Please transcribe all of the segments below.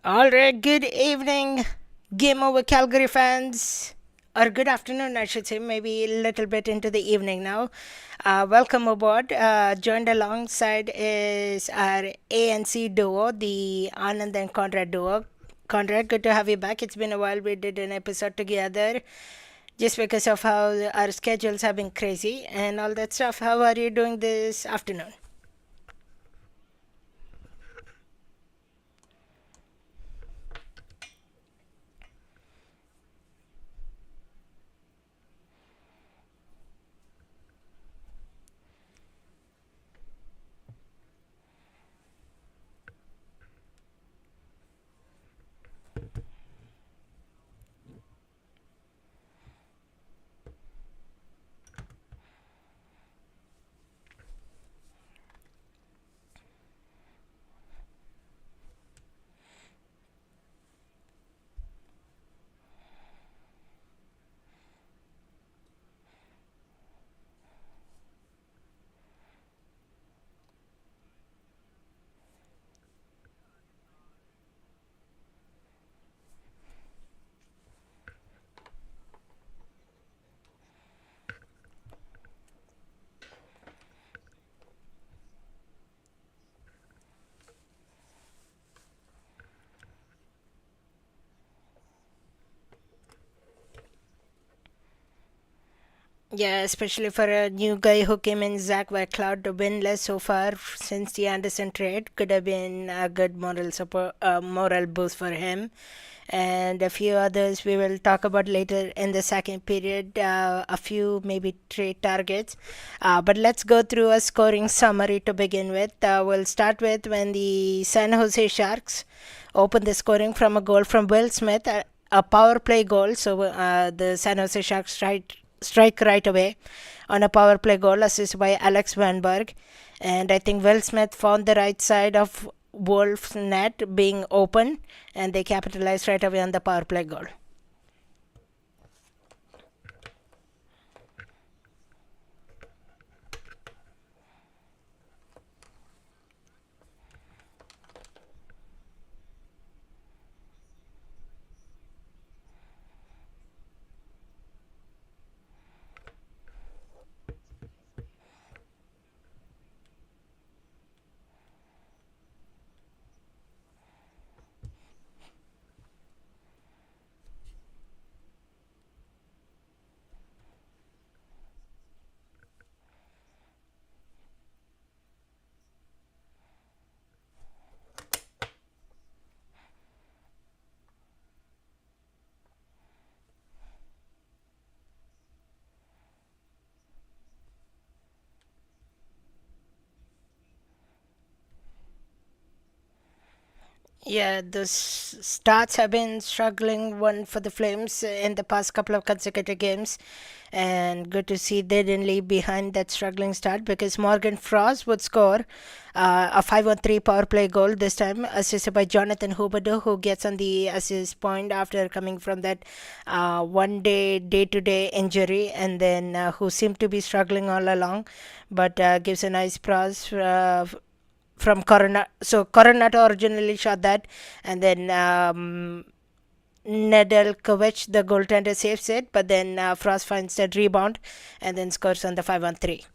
All right, good evening, Game Over Calgary fans. Or good afternoon, I should say, maybe a little bit into the evening now. Welcome aboard. Joined alongside is our ANC duo, the Anand and Conrad duo. Conrad, good to have you back. It's been a while. We did an episode together just because of how our schedules have been crazy and all that stuff. How are you doing this afternoon? Yeah, especially for a new guy who came in, Zach Whitecloud, winless so far since the Anderson trade could have been a good moral support, moral boost for him, and a few others we will talk about later in the second period. A few maybe trade targets, but let's go through a scoring summary to begin with. We'll start with when the San Jose Sharks opened the scoring from a goal from Will Smith, a power play goal. So the San Jose Sharks strike right away on a power play goal assisted by Alex Vanberg. And I think Will Smith found the right side of Wolf's net being open, and they capitalized right away on the power play goal. Yeah, the starts have been struggling one for the Flames in the past couple of consecutive games, and good to see they didn't leave behind that struggling start because Morgan Frost would score a 5-on-3 power play goal this time, assisted by Jonathan Huberdeau, who gets on the assist point after coming from that day-to-day injury, and then who seemed to be struggling all along, but gives a nice pass from Coronado. So Coronado originally shot that, and then Nedeljkovic, the goaltender, saves it, but then Frost finds that rebound and then scores on the 5-on-3.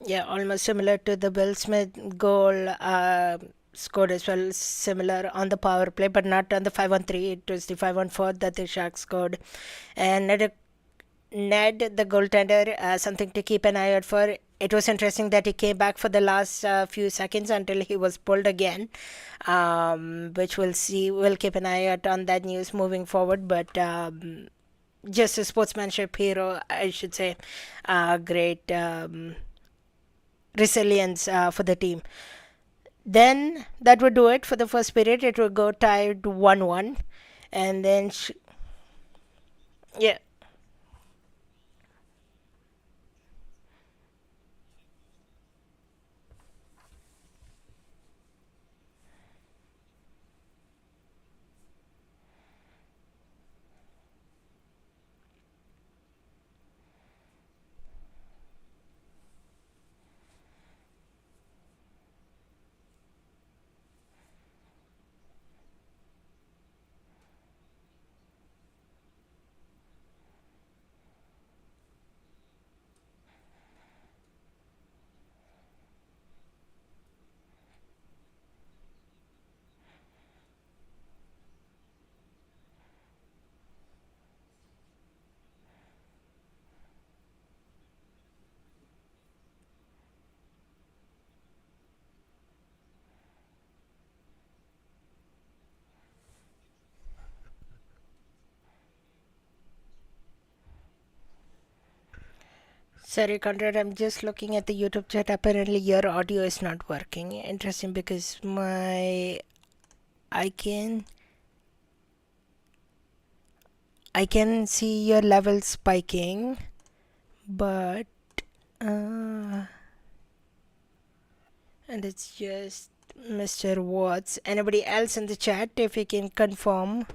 Yeah, almost similar to the Will Smith goal. Scored as well, similar on the power play, but not on the 5-on-3. It was the 5-on-4 that the Sharks scored. And Ned, the goaltender, something to keep an eye out for. It was interesting that he came back for the last few seconds until he was pulled again, which we'll see. We'll keep an eye out on that news moving forward. But just a sportsmanship hero, I should say. Great resilience for the team. Then that would do it for the first period. It would go tied 1-1. And then, yeah. Sorry, Conrad, I'm just looking at the YouTube chat. Apparently, your audio is not working. Interesting, because I can see your level spiking, but and it's just Mr. Watts. Anybody else in the chat, if you can confirm?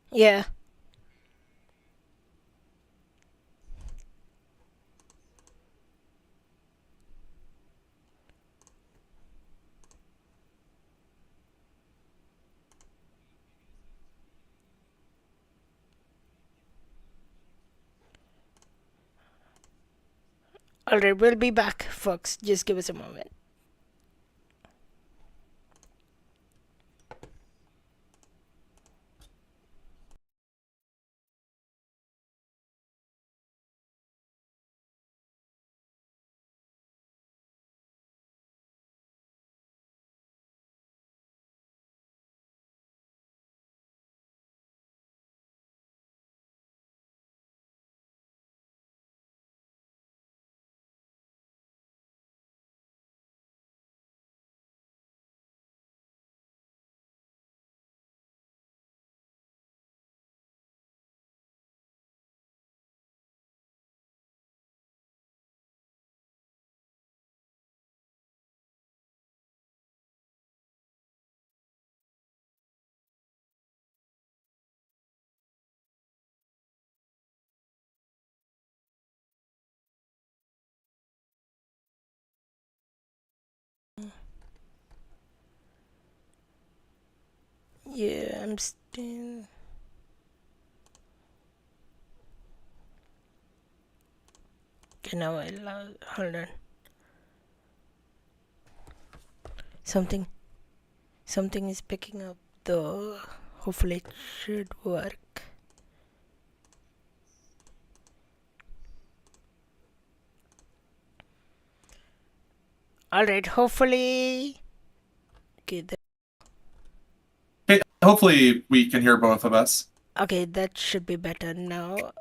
Yeah. Alright, we'll be back, folks. Just give us a moment. Yeah, I'm still. Okay, now I'll hold on. Something is picking up though. Hopefully it should work. Alright, hopefully. Okay, Okay, hopefully we can hear both of us. okay, that should be better now.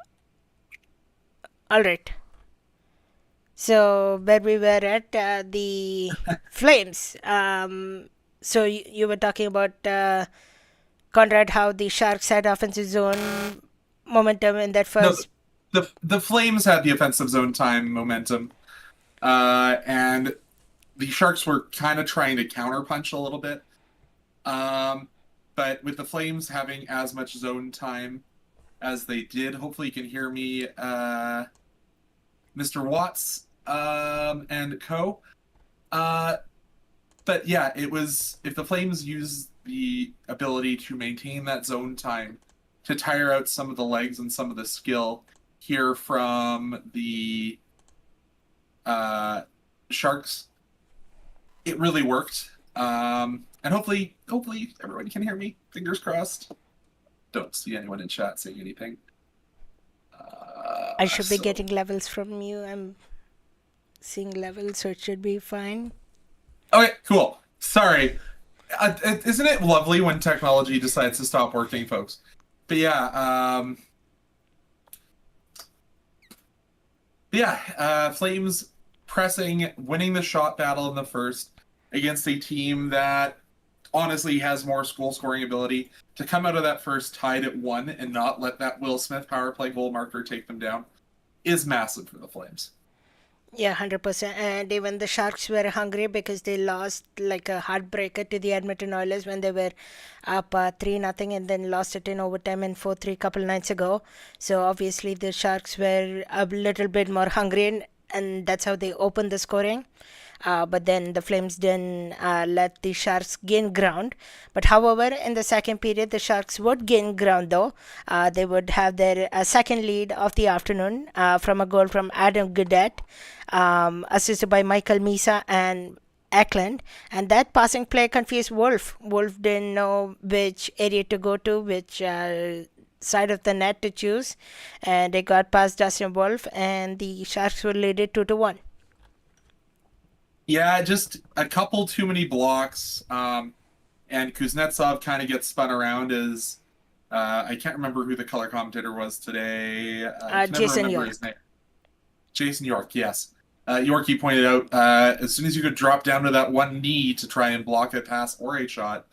Alright. So where we were at, the Flames. So you were talking about, Conrad, how the Sharks had offensive zone momentum in that No, first. the Flames had the offensive zone time momentum, and the Sharks were kind of trying to counterpunch a little bit. But with the Flames having as much zone time as they did, hopefully you can hear me, Mr. Watts, and co. But yeah, it was if the Flames use the ability to maintain that zone time to tire out some of the legs and some of the skill here from the Sharks, it really worked. And hopefully everyone can hear me. Fingers crossed. Don't see anyone in chat saying anything. I should be getting levels from you. I'm seeing levels, so it should be fine. Okay, cool. Sorry. Isn't it lovely when technology decides to stop working, folks? But yeah, Flames pressing, winning the shot battle in the first against a team that honestly has more goal scoring ability, to come out of that first tied at 1 and not let that Will Smith power play goal marker take them down is massive for the Flames. Yeah, 100%. And even the Sharks were hungry because they lost like a heartbreaker to the Edmonton Oilers when they were up 3-0 and then lost it in overtime and 4-3 couple nights ago. So obviously the Sharks were a little bit more hungry, and that's how they opened the scoring. But then the Flames didn't let the Sharks gain ground. But however, in the second period, the Sharks would gain ground though. They would have their second lead of the afternoon from a goal from Adam Gaudette, assisted by Michael Misa and Eklund, and that passing play confused Wolf. Wolf didn't know which area to go to, which side of the net to choose, and they got past Dustin Wolf, and the Sharks would lead it 2-1. Yeah, just a couple too many blocks, and Kuznetsov kind of gets spun around as I can't remember who the color commentator was today. I can never Jason remember York. his name. Jason York, yes. Yorkie pointed out as soon as you could drop down to that one knee to try and block a pass or a shot,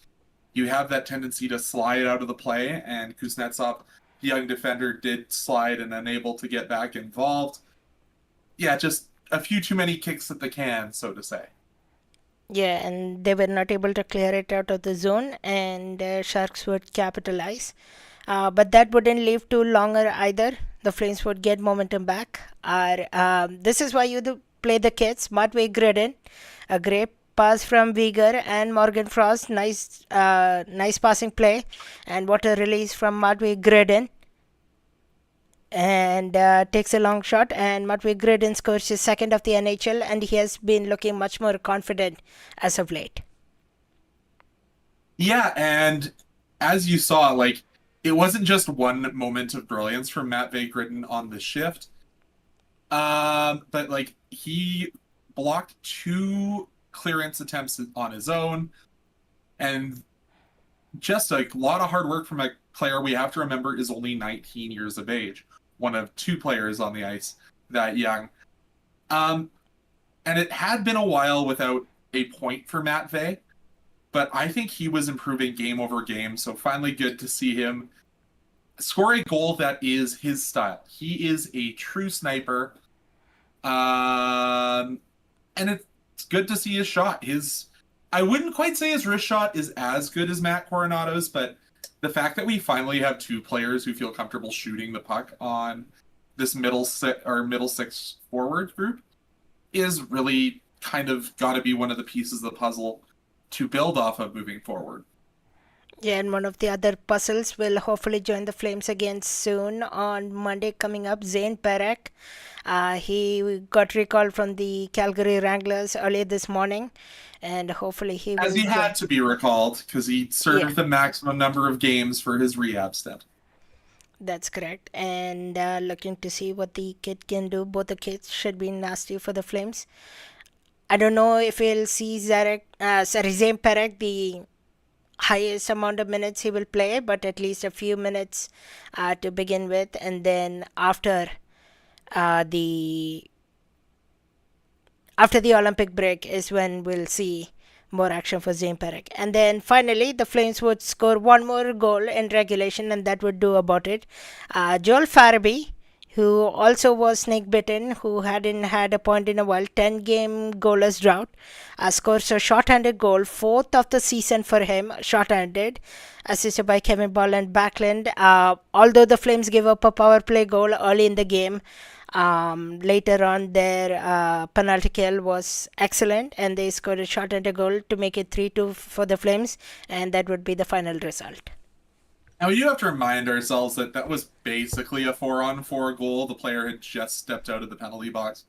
you have that tendency to slide out of the play, and Kuznetsov, the young defender, did slide and unable to get back involved. Yeah, just a few too many kicks at the can, so to say. Yeah, and they were not able to clear it out of the zone, and Sharks would capitalize. But that wouldn't leave too longer either. The Flames would get momentum back. This is why you do play the kids. Matvey Gridden, a great pass from Viger and Morgan Frost. Nice passing play, and what a release from Matvey Gridden. And takes a long shot, and Matvey Gridden scores his second of the NHL, and he has been looking much more confident as of late. Yeah, and as you saw, like, it wasn't just one moment of brilliance from Matt Gridden on the shift, but like he blocked 2 clearance attempts on his own, and just a lot of hard work from a player we have to remember is only 19 years of age, one of 2 players on the ice that young. And it had been a while without a point for Matt Vey, but I think he was improving game over game, so finally good to see him score a goal that is his style. He is a true sniper, and it's good to see his shot. I wouldn't quite say his wrist shot is as good as Matt Coronado's, but the fact that we finally have 2 players who feel comfortable shooting the puck on this middle 6 forward group is really kind of got to be one of the pieces of the puzzle to build off of moving forward. Yeah, and one of the other puzzles will hopefully join the Flames again soon on Monday coming up. Zayne Parekh. He got recalled from the Calgary Wranglers earlier this morning, and hopefully he will. As he had to be recalled because he served the maximum number of games for his rehab stint. That's correct. And looking to see what the kid can do. Both the kids should be nasty for the Flames. I don't know if we'll see Zayne Parekh, the highest amount of minutes he will play, but at least a few minutes to begin with, and then after the Olympic break is when we'll see more action for Zayne Parekh. And then finally, the Flames would score one more goal in regulation, and that would do about it. Joel Farabee, who also was snake bitten, who hadn't had a point in a while, 10-game goalless drought, scores a short-handed goal, 4th of the season for him, short-handed, assisted by Kevin Ball and Backlund. Although the Flames gave up a power play goal early in the game, later on their penalty kill was excellent, and they scored a short-handed goal to make it 3-2 for the Flames, and that would be the final result. Now, you have to remind ourselves that was basically a 4-on-4 goal. The player had just stepped out of the penalty box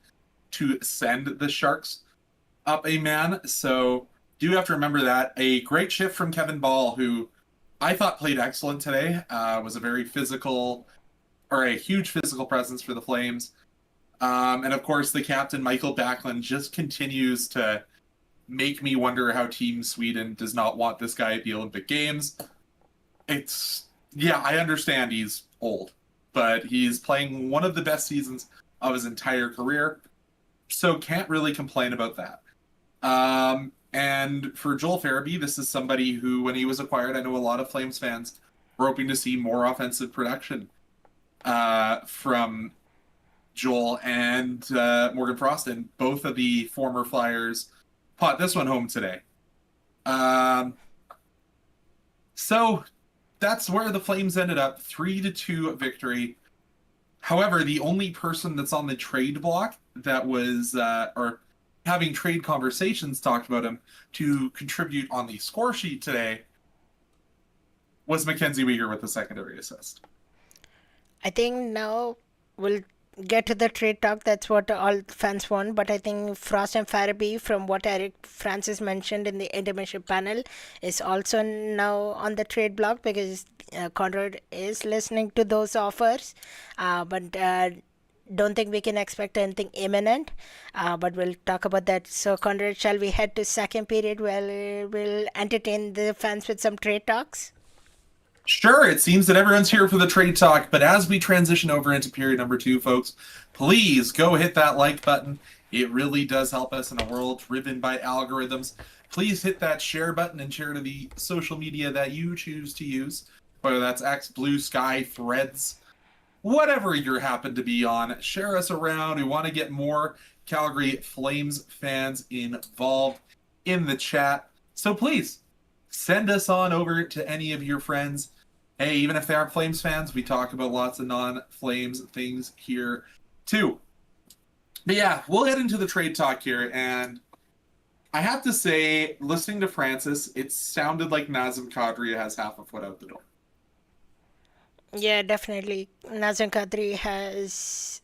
to send the Sharks up a man. So, do have to remember that. A great shift from Kevin Ball, who I thought played excellent today, was a very physical, or a huge physical presence for the Flames. And of course, the captain, Michael Backlund, just continues to make me wonder how Team Sweden does not want this guy at the Olympic Games. I understand he's old, but he's playing one of the best seasons of his entire career. So can't really complain about that. And for Joel Farabee, this is somebody who, when he was acquired, I know a lot of Flames fans were hoping to see more offensive production from Joel and Morgan Froston. Both of the former Flyers pot this one home today. Um, so that's where the Flames ended up, 3-2 victory. However, the only person that's on the trade block that was, or having trade conversations talked about him to contribute on the score sheet today was Mackenzie Weegar with the secondary assist. I think now we'll get to the trade talk. That's what all fans want. But I think Frost and Farabee, from what Eric Francis mentioned in the intermission panel, is also now on the trade block because Conrad is listening to those offers. But don't think we can expect anything imminent. But we'll talk about that. So, Conrad, shall we head to second period where we'll entertain the fans with some trade talks? Sure, it seems that everyone's here for the trade talk, but as we transition over into period number 2, folks, please go hit that like button. It really does help us in a world driven by algorithms. Please hit that share button and share to the social media that you choose to use, whether that's X, Blue Sky, Threads, whatever you happen to be on. Share us around. We want to get more Calgary Flames fans involved in the chat. So please, send us on over to any of your friends. Hey, even if they aren't Flames fans, we talk about lots of non-Flames things here too. But yeah, we'll get into the trade talk here. And I have to say, listening to Francis, it sounded like Nazem Kadri has half a foot out the door. Yeah, definitely. Nazem Kadri has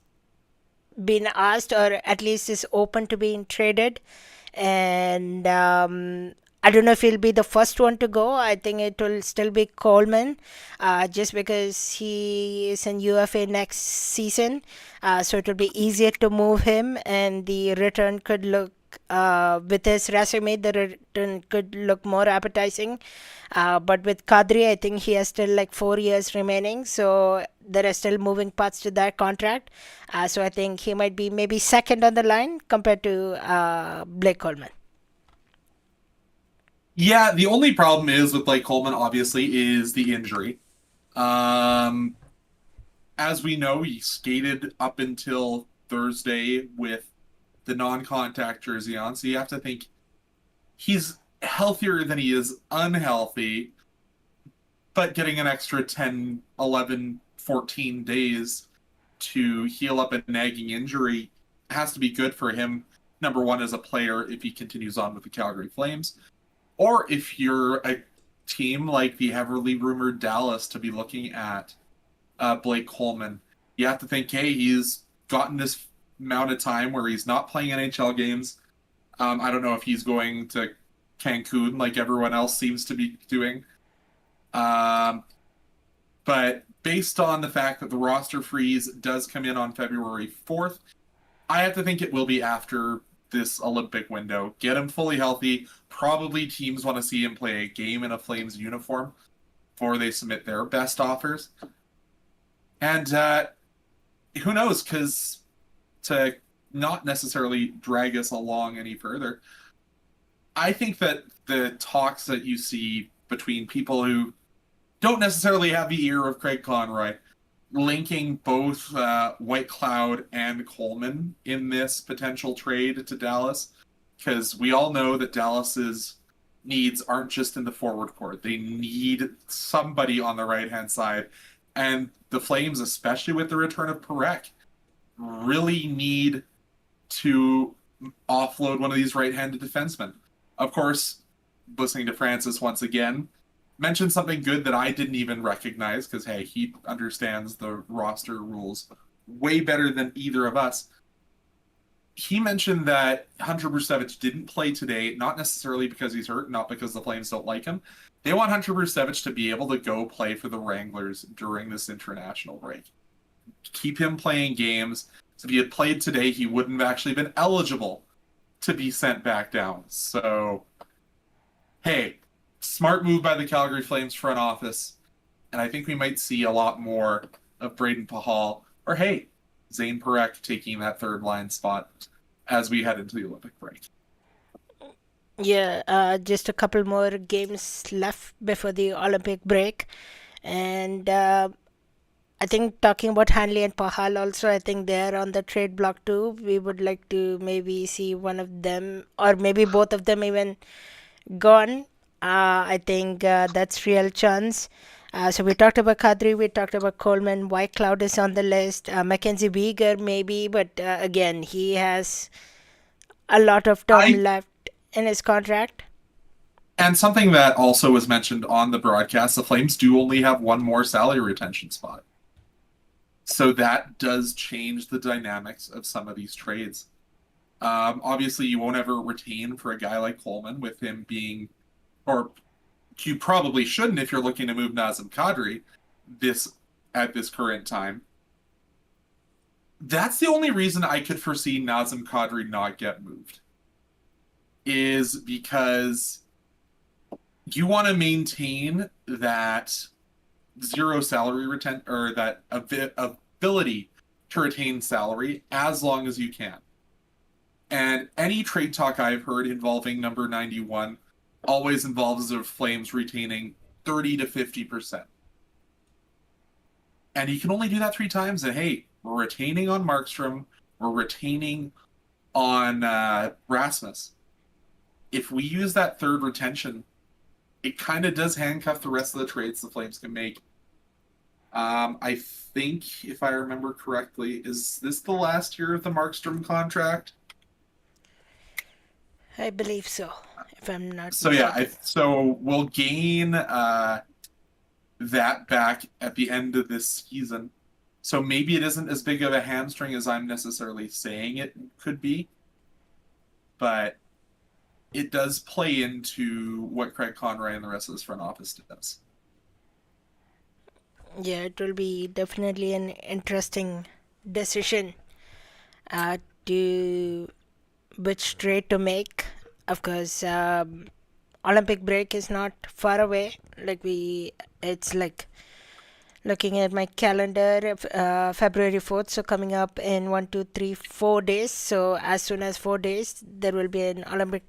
been asked, or at least is open to being traded. And I don't know if he'll be the first one to go. I think it will still be Coleman, just because he is in UFA next season. So it will be easier to move him, and the return could look, with his resume, the return could look more appetizing. But with Kadri, I think he has still like 4 years remaining, so there are still moving parts to that contract. So I think he might be maybe second on the line compared to Blake Coleman. Yeah, the only problem is with Blake Coleman, obviously, is the injury. Um, as we know, he skated up until Thursday with the non-contact jersey on, so you have to think he's healthier than he is unhealthy, but getting an extra 10, 11, 14 days to heal up a nagging injury has to be good for him. Number one, as a player, if he continues on with the Calgary Flames, or if you're a team like the heavily rumored Dallas to be looking at Blake Coleman, you have to think, hey, he's gotten this amount of time where he's not playing NHL games. I don't know if he's going to Cancun like everyone else seems to be doing. But based on the fact that the roster freeze does come in on February 4th, I have to think it will be after this Olympic window. Get him fully healthy. Probably teams want to see him play a game in a Flames uniform before they submit their best offers. And who knows, because to not necessarily drag us along any further, I think that the talks that you see between people who don't necessarily have the ear of Craig Conroy, linking both White Cloud and Coleman in this potential trade to Dallas, because we all know that Dallas's needs aren't just in the forward court. They need somebody on the right-hand side. And the Flames, especially with the return of Parekh, really need to offload one of these right-handed defensemen. Of course, listening to Francis once again, mentioned something good that I didn't even recognize because, hey, he understands the roster rules way better than either of us. He mentioned that Hunter Brusevich didn't play today, not necessarily because he's hurt, not because the Flames don't like him. They want Hunter Brusevich to be able to go play for the Wranglers during this international break. Keep him playing games. So if he had played today, he wouldn't have actually been eligible to be sent back down. So, hey, smart move by the Calgary Flames front office. And I think we might see a lot more of Braden Pahal, or hey, Zayne Parekh taking that third line spot as we head into the Olympic break. Yeah, just a couple more games left before the Olympic break. And I think talking about Hanley and Pahal also, I think they're on the trade block too. We would like to maybe see one of them or maybe both of them even gone. I think that's real chance. So we talked about Kadri, we talked about Coleman. White Cloud is on the list. Mackenzie Weegar maybe, but again, he has a lot of term I left in his contract. And something that also was mentioned on the broadcast, the Flames do only have one more salary retention spot. So that does change the dynamics of some of these trades. Obviously, you won't ever retain for a guy like Coleman with him being, or you probably shouldn't if you're looking to move Nazem Kadri this at this current time. That's the only reason I could foresee Nazem Kadri not get moved, is because you want to maintain that zero salary retent or that ability to retain salary as long as you can. And any trade talk I've heard involving number 91 always involves the Flames retaining 30 to 50%. And you can only do that 3 times. And hey, we're retaining on Markstrom, we're retaining on Rasmus. If we use that third retention, it kind of does handcuff the rest of the trades the Flames can make. I think, if I remember correctly, is this the last year of the Markstrom contract? I believe so, if I'm not So yeah, mistaken. so we'll gain that back at the end of this season. So maybe it isn't as big of a hamstring as I'm necessarily saying it could be, but it does play into what Craig Conrad and the rest of this front office does. Yeah, it will be definitely an interesting decision to which trade to make. Of course, Olympic break is not far away. It's like looking at my calendar, February 4th, so coming up in 1, 2, 3, 4 days. So as soon as 4 days, there will be an Olympic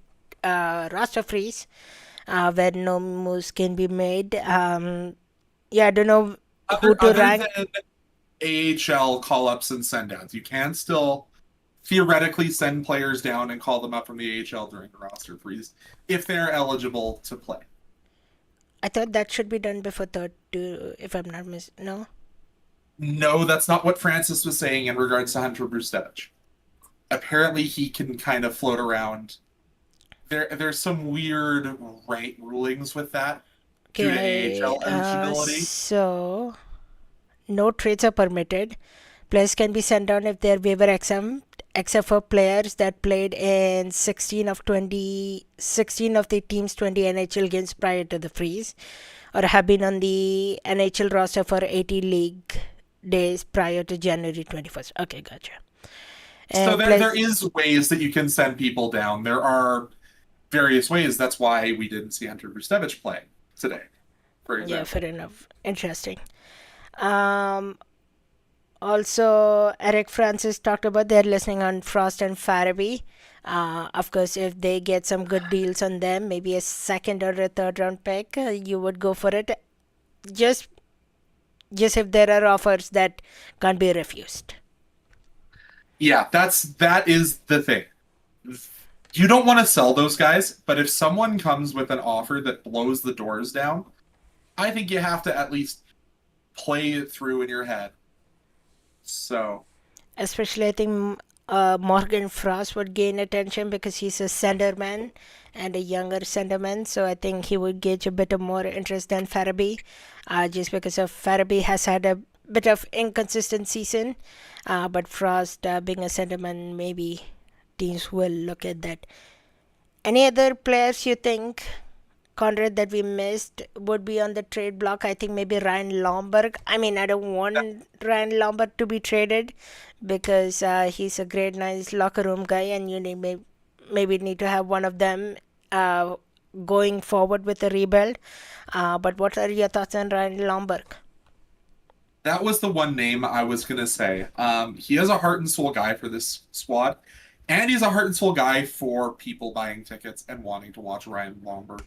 roster freeze where no moves can be made. Yeah, I don't know who to Other rank. than AHL call ups and send downs, you can still theoretically send players down and call them up from the AHL during the roster freeze if they're eligible to play. I thought that should be done before third, to, if I'm not no. No, that's not what Francis was saying in regards to Hunter Brustevich. Apparently, he can kind of float around. There's some weird right rulings with that due to Okay, AHL eligibility. so no trades are permitted. Players can be sent down if they're waiver exempt, except for players that played in 16 of the team's 20 NHL games prior to the freeze, or have been on the NHL roster for 80 league days prior to January 21st. Okay, gotcha. So And there plus, is ways that you can send people down. There are various ways. That's why we didn't see Hunter Brustevich play today, for yeah, example. fair enough. Interesting. Um, Also, Eric Francis talked about they're listening on Frost and Farabee. Of course, if they get some good deals on them, maybe a second or a third round pick, you would go for it. Just, just if there are offers that can't be refused. Yeah, that is the thing. You don't want to sell those guys, but if someone comes with an offer that blows the doors down, I think you have to at least play it through in your head. So, Especially, I think Morgan Frost would gain attention because he's a centerman and a younger centerman. So I think he would gauge a bit of more interest than Farabee, just because of Farabee has had a bit of inconsistent season. But Frost, being a centerman, maybe teams will look at that. Any other players you think, Conrad, that we missed would be on the trade block? I think maybe Ryan Lomberg. I mean, I don't want Ryan Lomberg to be traded because he's a great, nice locker room guy, and you maybe need to have one of them uh, going forward with the rebuild. But what are your thoughts on Ryan Lomberg? that was the one name I was going to say. He is a heart and soul guy for this squad. And he's a heart and soul guy for people buying tickets and wanting to watch Ryan Lomberg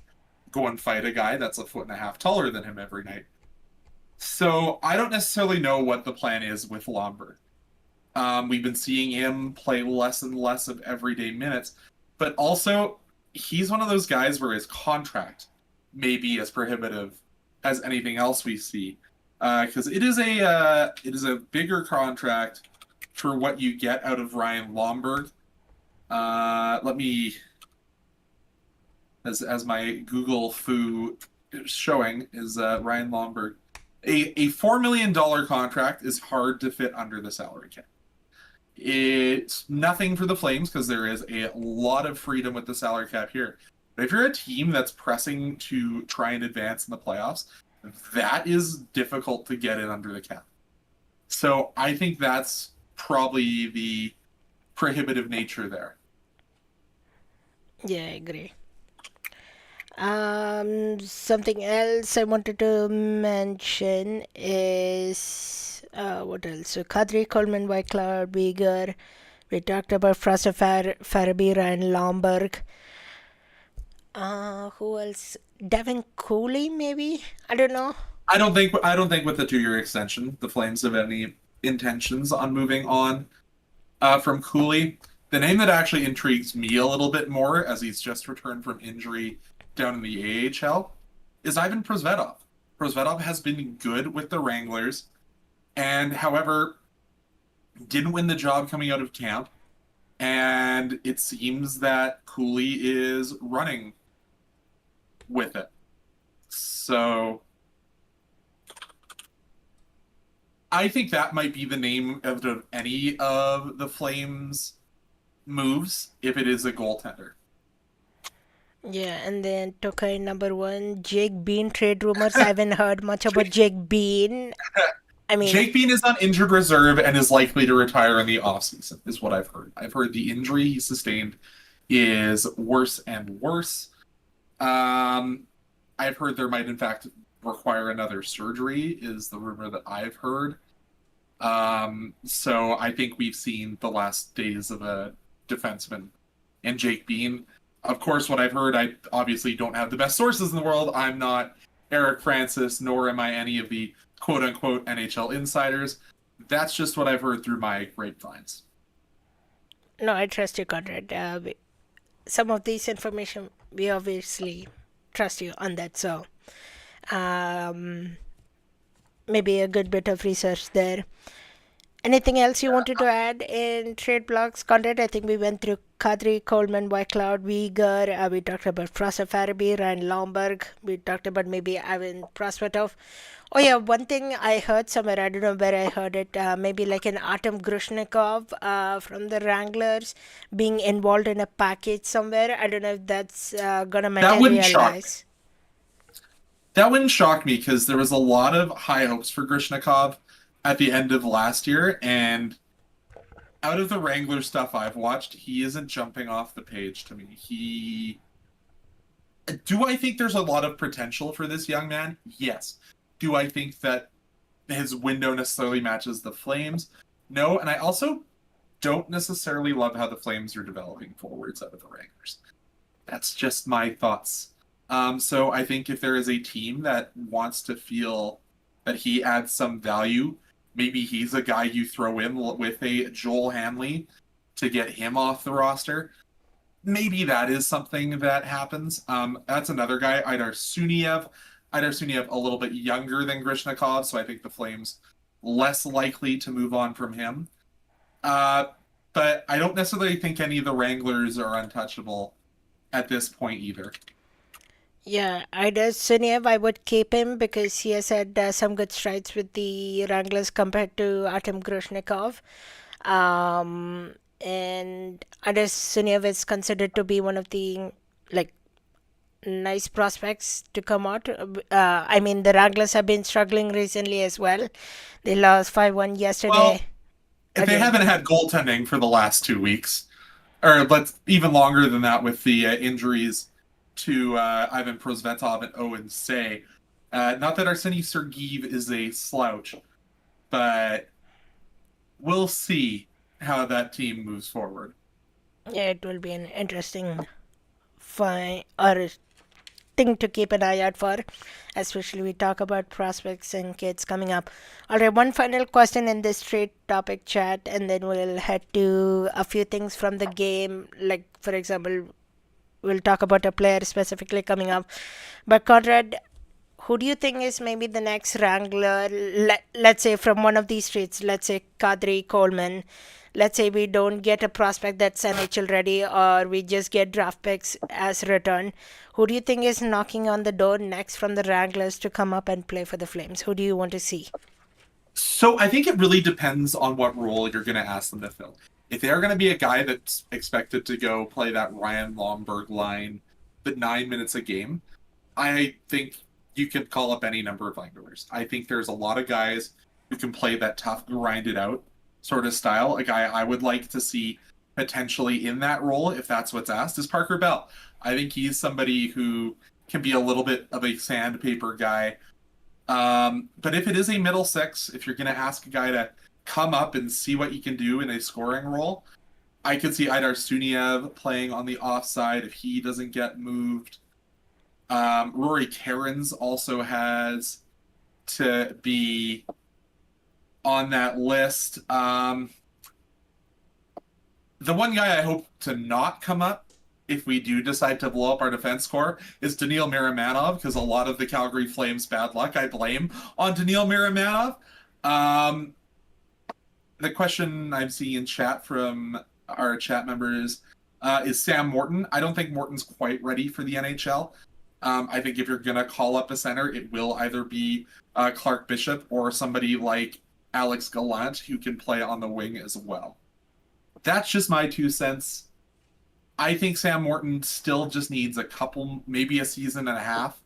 go and fight a guy that's a foot and a half taller than him every night. So I don't necessarily know what the plan is with Lomberg. We've been seeing him play less and less of everyday minutes, but also he's one of those guys where his contract may be as prohibitive as anything else we see, because it is a bigger contract for what you get out of Ryan Lomberg. Let me, as my Google foo is showing, is Ryan Lomberg. A $4 million contract is hard to fit under the salary cap. It's nothing for the Flames because there is a lot of freedom with the salary cap here. But if you're a team that's pressing to try and advance in the playoffs, that is difficult to get in under the cap. So I think that's probably the prohibitive nature there. Yeah, I agree. Something else I wanted to mention is what else? So Kadri, Coleman, Whitecloud, Uyghur. We talked about Fraser Farabee and Lomberg. Who else? Devin Cooley, maybe? I don't know. I don't think with the 2 year extension, the Flames have any intentions on moving on from Cooley. The name that actually intrigues me a little bit more, as he's just returned from injury down in the AHL, is Ivan Prosvetov. Prosvetov has been good with the Wranglers, and however, didn't win the job coming out of camp. And it seems that Cooley is running with it. So I think that might be the name of any of the Flames moves if it is a goaltender. Yeah, and then Tokai number one, Jake Bean trade rumors. I haven't heard much about Jake Bean. I mean, Jake Bean is on injured reserve and is likely to retire in the offseason, is what I've heard. I've heard the injury he sustained is worse and worse. I've heard there might, in fact, require another surgery, is the rumor that I've heard. So I think we've seen the last days of a defenseman and Jake Bean. Of course, what I've heard, I obviously don't have the best sources in the world. I'm not Eric Francis, nor am I any of the quote unquote NHL insiders. That's just what I've heard through my grapevines. no, I trust you, Conrad. Some of this information, we obviously trust you on that. So, um, maybe a good bit of research there. Anything else you wanted to add in trade blocks, Conrad? I think we went through Kadri, Coleman, Whitecloud, Uyghur. We talked about Fraser Farabee, Ryan Lomberg. We talked about maybe Ivan Prosvetov. Oh yeah, one thing I heard somewhere, I don't know where I heard it, maybe like an Artem Grushnikov from the Wranglers being involved in a package somewhere. I don't know if that's gonna That wouldn't shock me. materialize. That wouldn't shock me because there was a lot of high hopes for Grishnikov at the end of last year, and out of the Wrangler stuff I've watched, he isn't jumping off the page to me. Do I think there's a lot of potential for this young man? Yes. Do I think that his window necessarily matches the Flames? No, and I also don't necessarily love how the Flames are developing forwards out of the Wranglers. That's just my thoughts. So I think if there is a team that wants to feel that he adds some value, maybe he's a guy you throw in with a Joel Hanley to get him off the roster. Maybe that is something that happens. That's another guy, Idar Suniev. Idar Suniev a little bit younger than Grishnikov, so I think the Flames less likely to move on from him. But I don't necessarily think any of the Wranglers are untouchable at this point either. Yeah, Ida Suniev, I would keep him because he has had some good strides with the Wranglers compared to Artem Grushnikov. And Ida Suniev is considered to be one of the like nice prospects to come out. I mean, the Wranglers have been struggling recently as well. They lost 5-1 Well, yesterday if they again. haven't had goaltending for the last 2 weeks, or let's even longer than that with the injuries to Ivan Prosvetov and Owen Say. Not that Arseny Sergeev is a slouch, but we'll see how that team moves forward. Yeah, it will be an interesting find or thing to keep an eye out for, especially we talk about prospects and kids coming up. All right, one final question in this trade topic chat, and then we'll head to a few things from the game. Like, for example, we'll talk about a player specifically coming up. But Conrad, who do you think is maybe the next Wrangler? Let's say from one of these streets, let's say Kadri, Coleman. Let's say we don't get a prospect that's NHL ready, or we just get draft picks as return. Who do you think is knocking on the door next from the Wranglers to come up and play for the Flames? Who do you want to see? So I think it really depends on what role you're going to ask them to fill. If they're going to be a guy that's expected to go play that Ryan Lomberg line, but 9 minutes a game, I think you could call up any number of Wranglers. I think there's a lot of guys who can play that tough, grind it out sort of style. A guy I would like to see potentially in that role, if that's what's asked, is Parker Bell. I think he's somebody who can be a little bit of a sandpaper guy. But if it is a middle six, if you're going to ask a guy to come up and see what he can do in a scoring role, I could see Idar Suniev playing on the offside if he doesn't get moved. Rory Cairns also has to be on that list. The one guy I hope to not come up if we do decide to blow up our defense core is Daniil Miramanov, because a lot of the Calgary Flames' bad luck I blame on Daniil Miramanov. Um, the question I'm seeing in chat from our chat members is Sam Morton. I don't think Morton's quite ready for the NHL. I think if you're going to call up a center, it will either be Clark Bishop or somebody like Alex Gallant, who can play on the wing as well. That's just my 2 cents. I think Sam Morton still just needs a couple, maybe a season and a half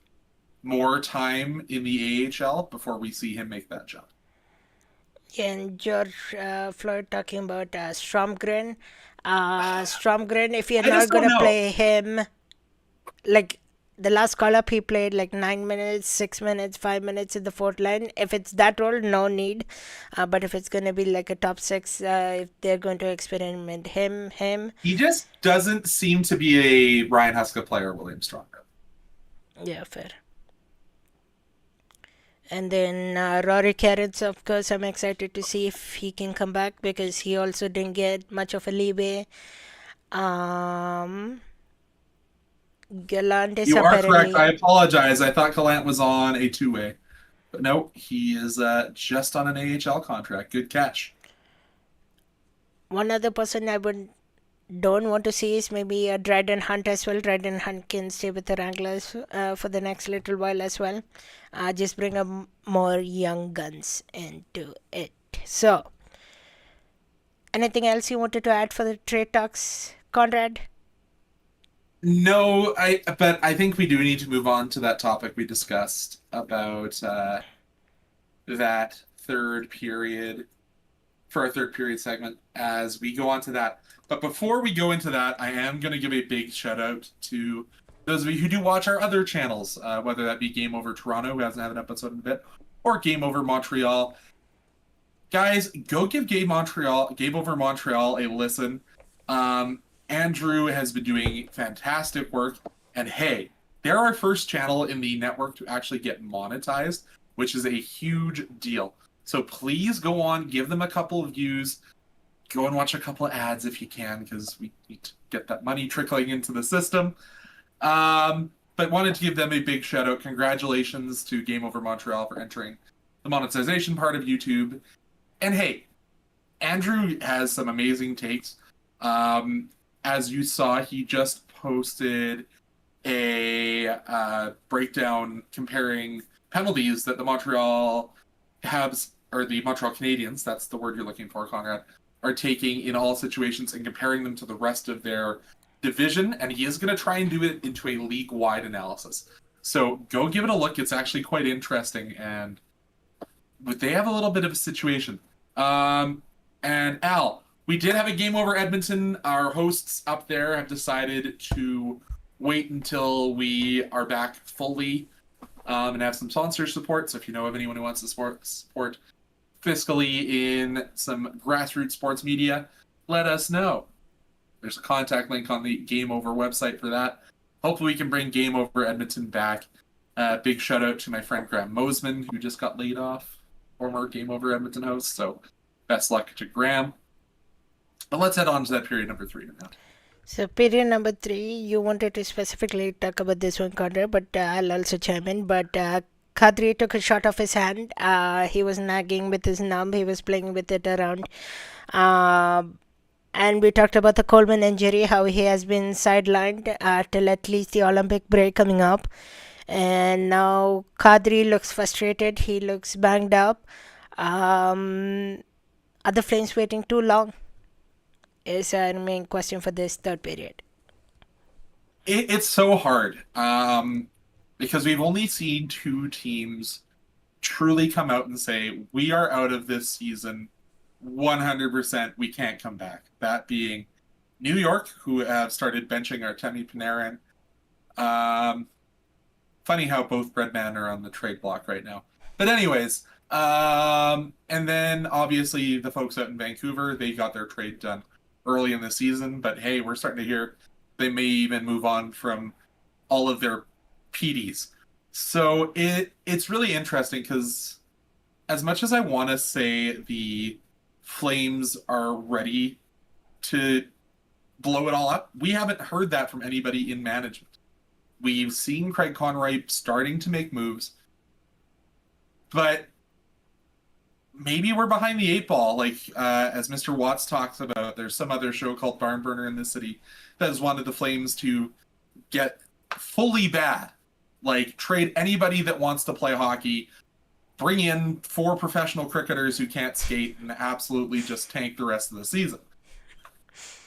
more time in the AHL before we see him make that jump. And George Floyd talking about Stromgren. Stromgren, if you're I just not don't gonna know. play him, like the last call up, he played like 9 minutes, 6 minutes, 5 minutes in the fourth line. If it's that role, no need. But if it's gonna be like a top six, if they're going to experiment him, He just doesn't seem to be a Ryan Huska player, William Stronger. yeah, fair. And then Rory Carrots, of course, I'm excited to see if he can come back because he also didn't get much of a leeway. Um, Gallant is You are correct. I apparently apologize. I thought Gallant was on a two-way. But no, he is just on an AHL contract. Good catch. one other person I would don't want to see is maybe a Dryden Hunt as well. Dryden Hunt can stay with the Wranglers for the next little while as well. Just bring up more young guns into it. So, anything else you wanted to add for the trade talks, Conrad? No, but I think we do need to move on to that topic we discussed about that third period for our third period segment as we go on to that. But before we go into that, I am going to give a big shout out to those of you who do watch our other channels, whether that be Game Over Toronto, who hasn't had an episode in a bit, or Game Over Montreal. Guys, go give Game Over Montreal a listen. Andrew has been doing fantastic work, and hey, they're our first channel in the network to actually get monetized, which is a huge deal. So please go on, give them a couple of views, go and watch a couple of ads if you can, because we need to get that money trickling into the system. But wanted to give them a big shout out. Congratulations to Game Over Montreal for entering the monetization part of YouTube. And hey, Andrew has some amazing takes. As you saw, he just posted a breakdown comparing penalties that the Montreal Habs, or the Montreal Canadiens, that's the word you're looking for, Conrad, are taking in all situations and comparing them to the rest of their division. And he is going to try and do it into a league-wide analysis. So go give it a look. It's actually quite interesting. And but they have a little bit of a situation. And Al, we did have a game over Edmonton. Our hosts up there have decided to wait until we are back fully and have some sponsor support. So if you know of anyone who wants to support fiscally in some grassroots sports media, let us know. There's a contact link on the Game Over website for that. Hopefully, we can bring Game Over Edmonton back. Big shout out to my friend Graham Mosman, who just got laid off, former Game Over Edmonton host. So, best luck to Graham. But let's head on to that period number 3 now. So, period number 3, you wanted to specifically talk about this one, Conrad, but I'll also chime in. But Kadri took a shot off his hand. He was nagging with his numb. He was playing with it around. And we talked about the Coleman injury, how he has been sidelined till at least the Olympic break coming up. And now Kadri looks frustrated. He looks banged up. Are the Flames waiting too long? Is our main question for this third period. It's so hard because we've only seen 2 teams truly come out and say, we are out of this season 100%, we can't come back. That being New York, who have started benching Artemi Panarin. Funny how both Breadman are on the trade block right now. But anyways, and then obviously the folks out in Vancouver, they got their trade done early in the season. But hey, we're starting to hear they may even move on from all of their PDs. So it's really interesting because as much as I want to say the Flames are ready to blow it all up, we haven't heard that from anybody in management. We've seen Craig Conroy starting to make moves, but maybe we're behind the 8 ball. Like as Mr. Watts talks about, there's some other show called Barn Burner in this city that has wanted the Flames to get fully bad. Like trade anybody that wants to play hockey, bring in 4 professional cricketers who can't skate, and absolutely just tank the rest of the season.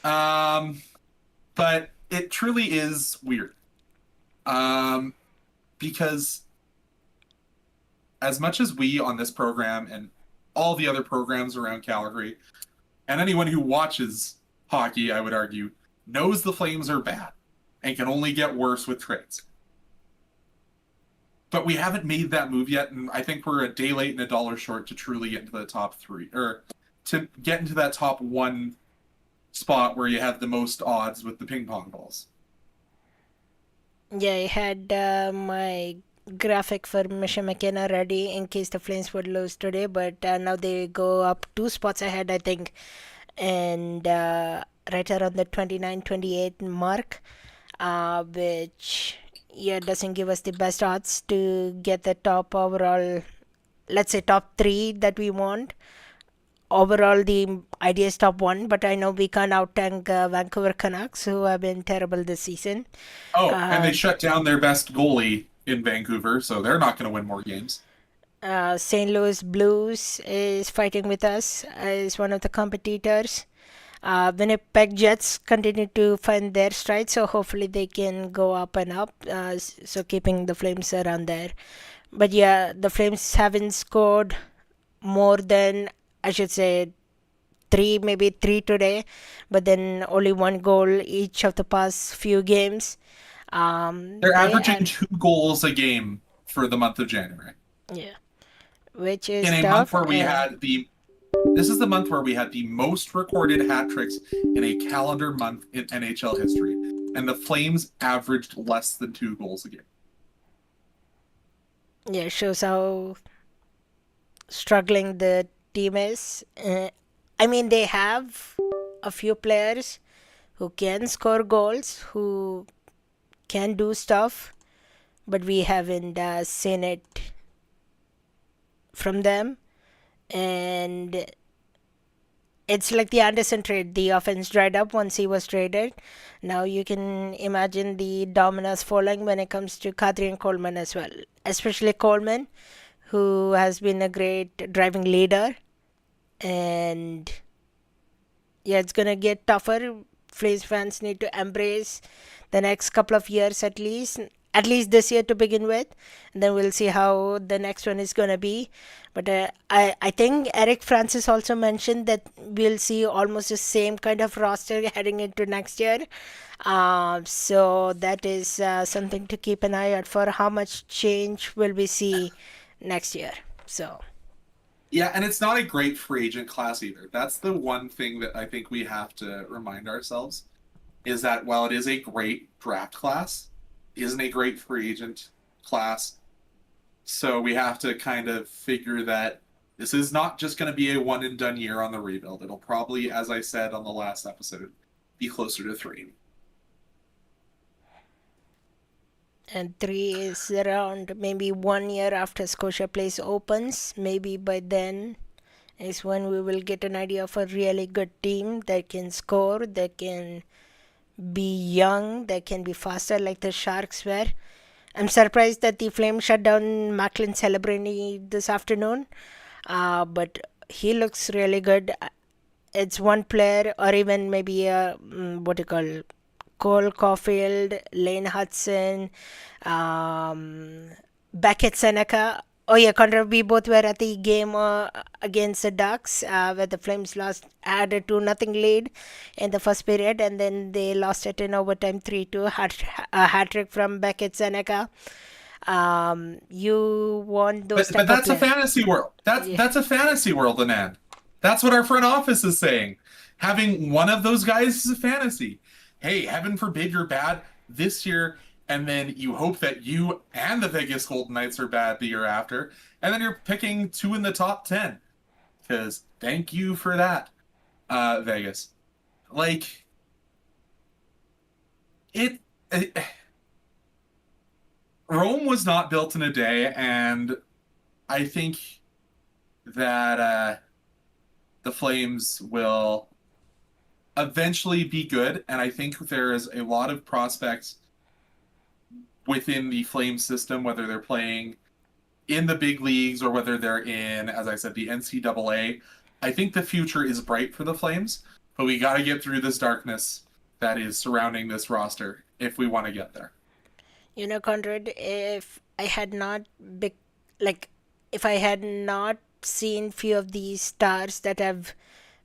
But it truly is weird. Because as much as we on this program and all the other programs around Calgary, and anyone who watches hockey, I would argue, knows the Flames are bad and can only get worse with trades. But we haven't made that move yet, and I think we're a day late and a dollar short to truly get into the top 3, or to get into that top 1 spot where you have the most odds with the ping pong balls. Yeah, I had my graphic for Misha McKenna ready in case the Flames would lose today, but now they go up 2 spots ahead, I think, and right around the 29-28 mark, which doesn't give us the best odds to get the top overall, let's say top 3 that we want. Overall, the idea is top 1, but I know we can't out-tank Vancouver Canucks, who have been terrible this season. Oh, and they shut down their best goalie in Vancouver, so they're not going to win more games. St. Louis Blues is fighting with us as one of the competitors. Winnipeg Jets continue to find their stride, so hopefully they can go up and up, so keeping the Flames around there. But yeah, the Flames haven't scored more than, I should say, 3, maybe 3 today, but then only 1 goal each of the past few games. They're averaging 2 goals a game for the month of January. Yeah, which is in a tough. Month where we had this is the month where we had the most recorded hat tricks in a calendar month in NHL history, and the Flames averaged less than 2 goals a game. Yeah, it shows how struggling the team is. I mean, they have a few players who can score goals, who can do stuff, but we haven't seen it from them. And it's like the Anderson trade. The offense dried up once he was traded. Now you can imagine the dominoes falling when it comes to Kadri and Coleman as well. Especially Coleman, who has been a great driving leader. And yeah, it's going to get tougher. Flames fans need to embrace the next couple of years at least this year to begin with, and then we'll see how the next one is going to be. But I think Eric Francis also mentioned that we'll see almost the same kind of roster heading into next year. So that is something to keep an eye out for. How much change will we see next year? So yeah, and it's not a great free agent class either. That's the one thing that I think we have to remind ourselves. is that while it is a great draft class, it isn't a great free agent class. So we have to kind of figure that this is not just going to be a one and done year on the rebuild. It'll probably, as I said on the last episode, be closer to 3. And 3 is around maybe 1 year after Scotia Place opens. Maybe by then is when we will get an idea of a really good team that can score, that can be young, that can be faster like the Sharks were. I'm surprised that the Flames shut down Macklin Celebrini this afternoon, but he looks really good. It's one player, or even maybe a what do you call, Cole Caulfield, Lane Hudson, Beckett Seneca. Oh yeah, Conrad, we both were at the game against the Ducks, where the Flames lost, had a 2-0 lead in the first period, and then they lost it in overtime 3-2. A hat trick from Beckett Seneca. You want those But type of that's a players. fantasy world. Yeah. That's a fantasy world, Anand. That's what our front office is saying. Having one of those guys is a fantasy. Hey, heaven forbid you're bad this year, and then you hope that you and the Vegas Golden Knights are bad the year after, and then you're picking 2 in the top 10. Because thank you for that, Vegas. Like it Rome was not built in a day, and I think that the Flames will eventually be good, and I think there is a lot of prospects within the Flames system, whether they're playing in the big leagues or whether they're in, as I said, the NCAA. I think the future is bright for the Flames, but we got to get through this darkness that is surrounding this roster if we want to get there. You know, Conrad, if I had not like if I had not seen few of these stars that have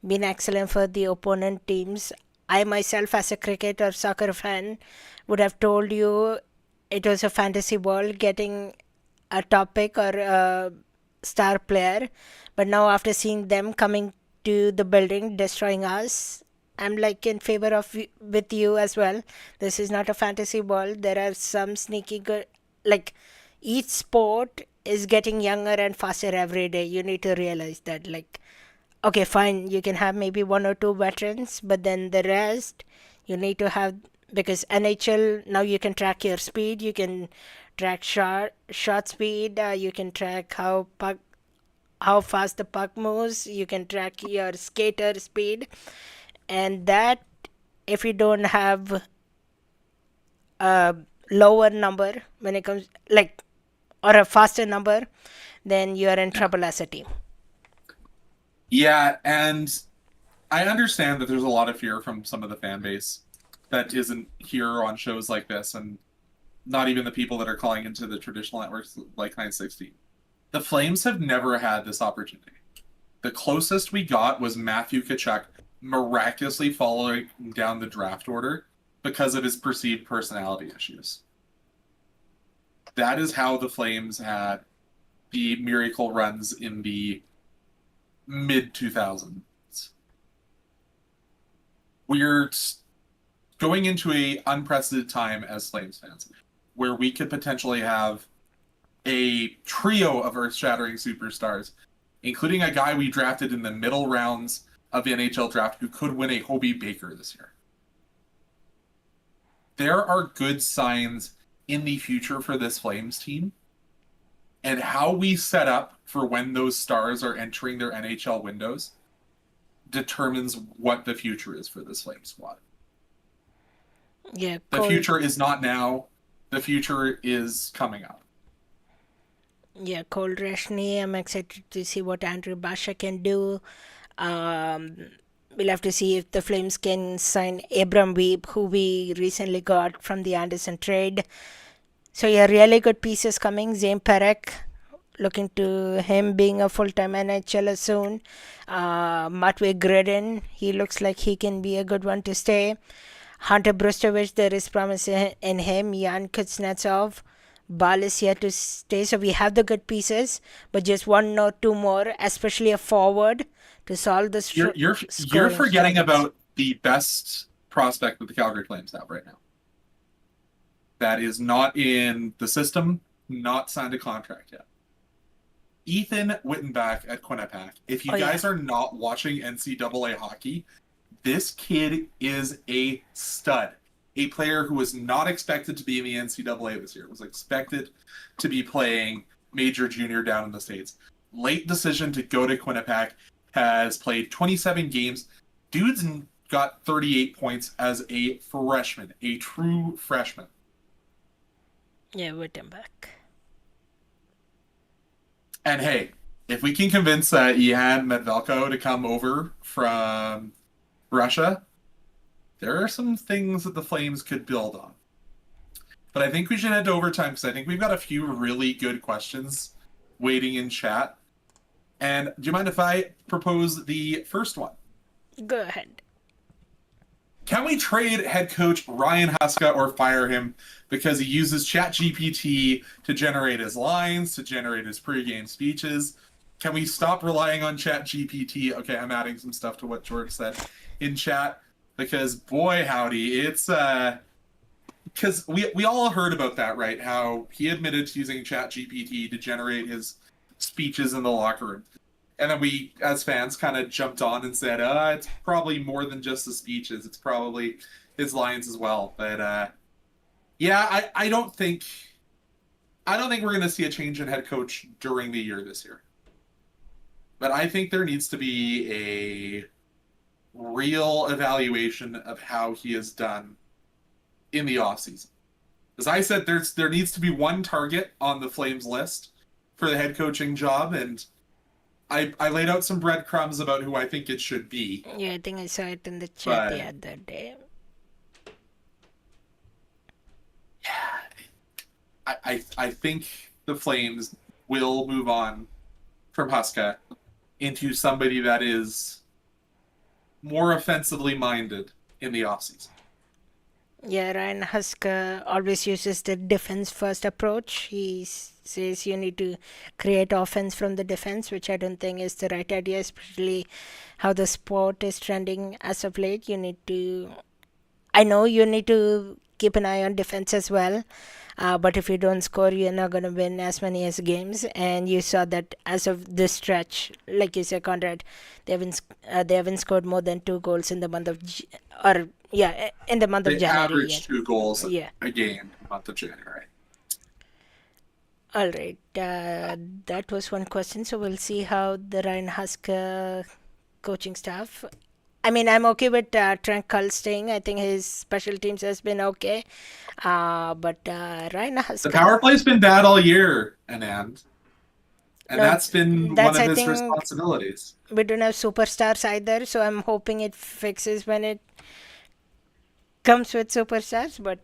been excellent for the opponent teams, I myself, as a cricket or soccer fan, would have told you it was a fantasy world getting a top pick or a star player. But now, after seeing them coming to the building, destroying us, I'm like in favor of with you as well. This is not a fantasy world. There are some sneaky good, like each sport is getting younger and faster every day. You need to realize that. Like, okay, fine, you can have maybe one or two veterans, but then the rest you need to have, because NHL now you can track your speed, you can track shot speed, you can track how fast the puck moves, you can track your skater speed, and that, if you don't have a lower number when it comes, like, or a faster number, then you are in Yeah. trouble as a team. Yeah, and I understand that there's a lot of fear from some of the fan base that isn't here on shows like this, and not even the people that are calling into the traditional networks like 960. The Flames have never had this opportunity. The closest we got was Matthew Tkachuk miraculously following down the draft order because of his perceived personality issues. That is how the Flames had the miracle runs in the mid 2000s. We're going into a unprecedented time as Flames fans, where we could potentially have a trio of earth-shattering superstars, including a guy we drafted in the middle rounds of the NHL draft who could win a Hobie Baker this year. There are good signs in the future for this Flames team, and how we set up for when those stars are entering their NHL windows determines what the future is for this Flames squad. Yeah, The Cole. future is not now. The future is coming up. Yeah, Cole Reshney. I'm excited to see what Andrew Basha can do. Um, we'll have to see if the Flames can sign Abram Weeb, who we recently got from the Anderson trade. So yeah, really good pieces coming. Zayne Parekh, looking to him being a full-time NHLer soon. Matvey Gridin, he looks like he can be a good one to stay. Hunter Brustovich, there is promise in him. Yan Kuznetsov, Ball is here to stay. So we have the good pieces, but just one or two more, especially a forward, to solve the You're scoring forgetting struggles. about the best prospect that the Calgary Flames have right now. That is not in the system, not signed a contract yet. Ethan Wittenbach at Quinnipiac. If you Oh, yeah. guys are not watching NCAA hockey, this kid is a stud. A player who was not expected to be in the NCAA this year, was expected to be playing major junior down in the States. Late decision to go to Quinnipiac, has played 27 games. Dude's got 38 points as a freshman, a true freshman. Yeah, Wittenbach. And hey, if we can convince Ian Medvelko to come over from Russia, there are some things that the Flames could build on. But I think we should head to overtime because I think we've got a few really good questions waiting in chat. And do you mind if I propose the first one? Go ahead. Can we trade head coach Ryan Huska or fire him because he uses ChatGPT to generate his lines, to generate his pregame speeches? Can we stop relying on ChatGPT? Okay, I'm adding some stuff to what George said in chat because boy howdy, it's because we all heard about that, right? How he admitted to using ChatGPT to generate his speeches in the locker room. And then we, as fans, kind of jumped on and said, it's probably more than just the speeches. It's probably his lines as well. But yeah, I don't think we're going to see a change in head coach during the year this year. But I think there needs to be a real evaluation of how he has done in the offseason. As I said, there needs to be one target on the Flames list for the head coaching job, and I laid out some breadcrumbs about who I think it should be. Yeah, I think I saw it in the chat the But other day. yeah, I think the Flames will move on from Huska into somebody that is more offensively minded in the offseason. Yeah, Ryan Huska always uses the defense first approach. He says you need to create offense from the defense, which I don't think is the right idea, especially how the sport is trending as of late. I know you need to keep an eye on defense as well. But if you don't score, you're not going to win as many as games. And you saw that as of this stretch, like you said, Conrad, they haven't scored more than 2 goals in the month of in the month of They January average yet. 2 goals Yeah. a game in the month of January. All right. That was one question. So we'll see how the Ryan Husker coaching staff. I mean, I'm okay with Trent Cull staying. I think his special teams has been okay. But Ryan The Husker. power play's been bad all year, Anand. And No, that's been that's, one of I his think, responsibilities. we don't have superstars either. So I'm hoping it fixes when it comes with superstars. But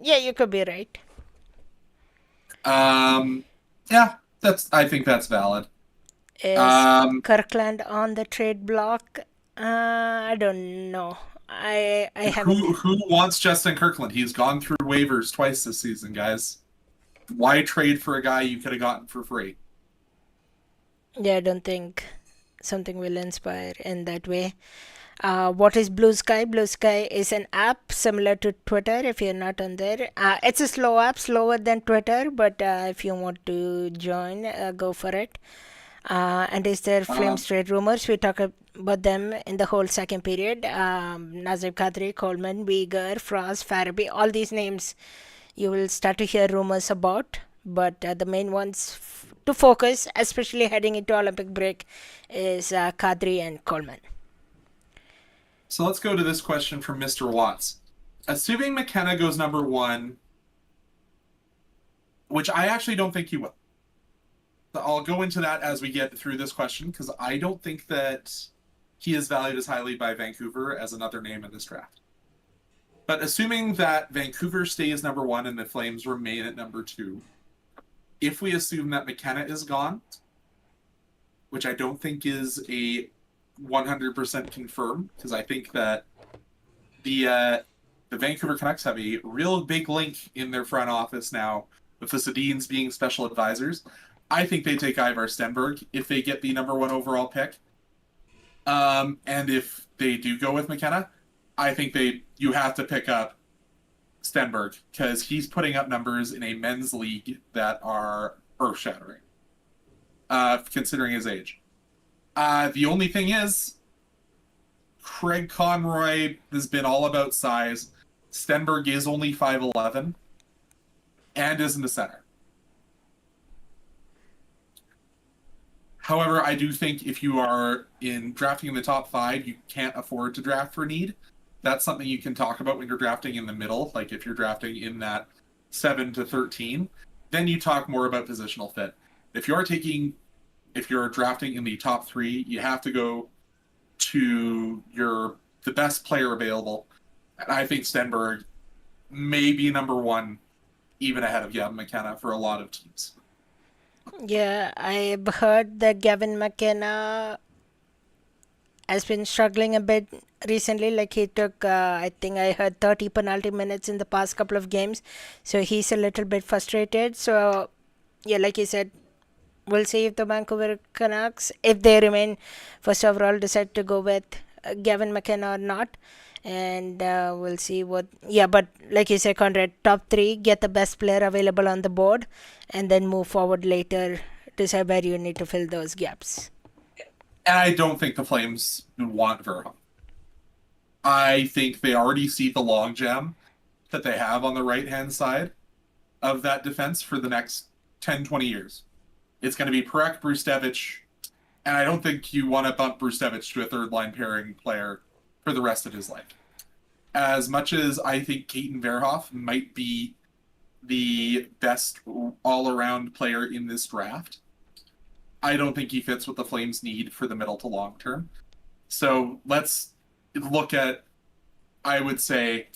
yeah, you could be right. Yeah, I think that's valid. Is Kirkland on the trade block? I don't know. I haven't. Who wants Justin Kirkland? He's gone through waivers twice this season, guys. Why trade for a guy you could have gotten for free? Yeah, I don't think something will inspire in that way. What is Blue Sky? Blue Sky is an app similar to Twitter if you're not on there. It's a slow app, slower than Twitter, but if you want to join, go for it. And is there Flames trade rumors? We talk about them in the whole second period. Nazib Kadri, Coleman, Uyghur, Frost, Farabee, all these names you will start to hear rumors about. But the main ones to focus, especially heading into Olympic break, is Kadri and Coleman. So let's go to this question from Mr. Watts. Assuming McKenna goes number 1, which I actually don't think he will. I'll go into that as we get through this question because I don't think that he is valued as highly by Vancouver as another name in this draft. But assuming that Vancouver stays number 1 and the Flames remain at number 2, if we assume that McKenna is gone, which I don't think is a 100% confirmed, because I think that the Vancouver Canucks have a real big link in their front office now with the Sedins being special advisors. I think they take Ivar Stenberg if they get the number 1 overall pick. And if they do go with McKenna, I think you have to pick up Stenberg because he's putting up numbers in a men's league that are earth shattering, considering his age. The only thing is, Craig Conroy has been all about size. Stenberg is only 5'11 and isn't a center. However, I do think if you are in drafting in the top 5, you can't afford to draft for need. That's something you can talk about when you're drafting in the middle. Like if you're drafting in that 7 to 13, then you talk more about positional fit. If you're drafting in the top 3, you have to go to the best player available. And I think Stenberg may be number 1, even ahead of Gavin McKenna for a lot of teams. Yeah, I've heard that Gavin McKenna has been struggling a bit recently. Like he took, I think I heard 30 penalty minutes in the past couple of games. So he's a little bit frustrated. So, yeah, like you said, we'll see if the Vancouver Canucks, if they remain first overall, decide to go with Gavin McKenna or not. And we'll see what. Yeah, but like you said, Conrad, top 3, get the best player available on the board, and then move forward later, decide where you need to fill those gaps. And I don't think the Flames want Verhoeven. I think they already see the long jam that they have on the right hand side of that defense for the next 10, 20 years. It's going to be Parekh, Brustevich, and I don't think you want to bump Brustevich to a third line pairing player for the rest of his life. As much as I think Keaton Verhoff might be the best all around player in this draft, I don't think he fits what the Flames need for the middle to long term. So let's look at, I would say,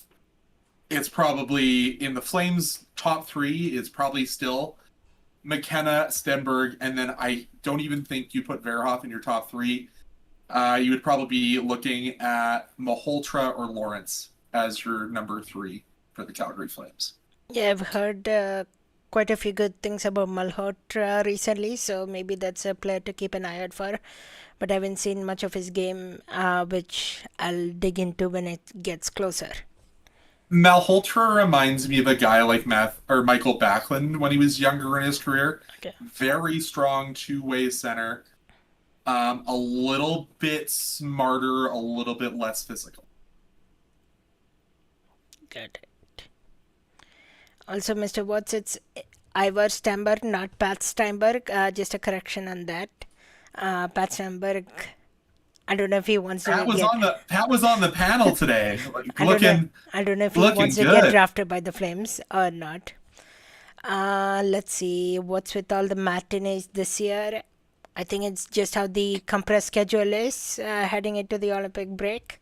it's probably in the Flames' top 3 is probably still McKenna, Stenberg, and then I don't even think you put Verhoff in your top 3. You would probably be looking at Malhotra or Lawrence as your number 3 for the Calgary Flames. Yeah, I've heard quite a few good things about Malhotra recently, so maybe that's a player to keep an eye out for. But I haven't seen much of his game, which I'll dig into when it gets closer. Malhotra reminds me of a guy like Michael Backlund when he was younger in his career. Okay, Very strong two-way center. A little bit smarter, a little bit less physical. got it. Also, Mr. Watts, it's Ivar Stamberg, not Pat Steinberg. Just a correction on that. Pat Steinberg, I don't know if he wants to get. Pat was on the panel today. Like, I don't know. looking I don't know if he looking wants to get good. drafted by the Flames or not. Let's see what's with all the matinees this year. I think it's just how the compressed schedule is heading into the Olympic break.